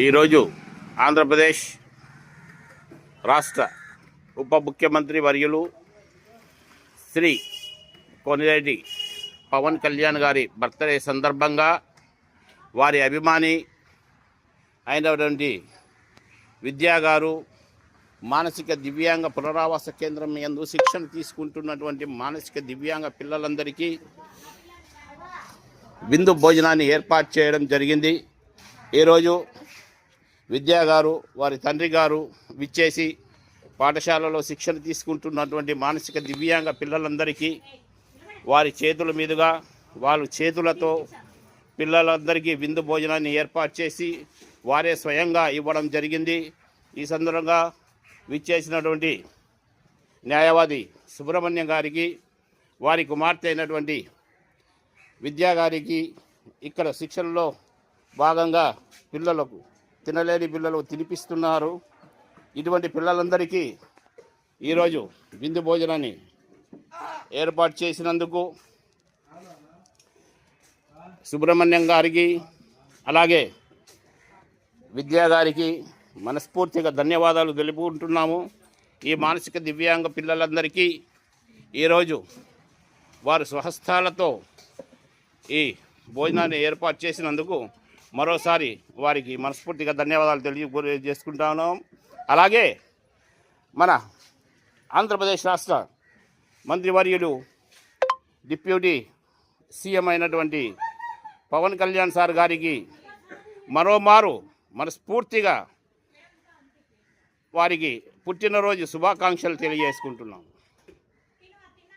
ఈరోజు ఆంధ్రప్రదేశ్ రాష్ట్ర ఉప ముఖ్యమంత్రి వర్యులు శ్రీ కోనిరెడ్డి పవన్ కళ్యాణ్ గారి బర్త్డే సందర్భంగా వారి అభిమాని అయినటువంటి విద్యా గారు మానసిక దివ్యాంగ పునరావాస కేంద్రం యందు శిక్షణ తీసుకుంటున్నటువంటి మానసిక దివ్యాంగ పిల్లలందరికీ విందు భోజనాన్ని ఏర్పాటు చేయడం జరిగింది. ఈరోజు విద్యా గారు వారి తండ్రి గారు విచ్చేసి పాఠశాలలో శిక్షణ తీసుకుంటున్నటువంటి మానసిక దివ్యాంగ పిల్లలందరికీ వారి చేతుల మీదుగా వాళ్ళ చేతులతో పిల్లలందరికీ విందు భోజనాన్ని ఏర్పాటు చేసి వారే స్వయంగా ఇవ్వడం జరిగింది. ఈ సందర్భంగా విచ్చేసినటువంటి న్యాయవాది సుబ్రహ్మణ్యం గారికి వారి కుమార్తె అయినటువంటి విద్యా గారికి ఇక్కడ శిక్షణలో భాగంగా పిల్లలకు తినలేని పిల్లలు తినిపిస్తున్నారు. ఇటువంటి పిల్లలందరికీ ఈరోజు విందు భోజనాన్ని ఏర్పాటు చేసినందుకు సుబ్రహ్మణ్యం గారికి అలాగే విద్యా గారికి మనస్ఫూర్తిగా ధన్యవాదాలు తెలుపుకుంటున్నాము. ఈ మానసిక దివ్యాంగ పిల్లలందరికీ ఈరోజు వారు స్వహస్తాలతో ఈ భోజనాన్ని ఏర్పాటు చేసినందుకు మరోసారి వారికి మనస్ఫూర్తిగా ధన్యవాదాలు తెలియజేసుకుంటాను. అలాగే మన ఆంధ్రప్రదేశ్ రాష్ట్ర మంత్రివర్యులు డిప్యూటీ సీఎం అయినటువంటి పవన్ కళ్యాణ్ సార్ గారికి మరోమారు మనస్ఫూర్తిగా వారికి పుట్టినరోజు శుభాకాంక్షలు తెలియజేసుకుంటున్నాం.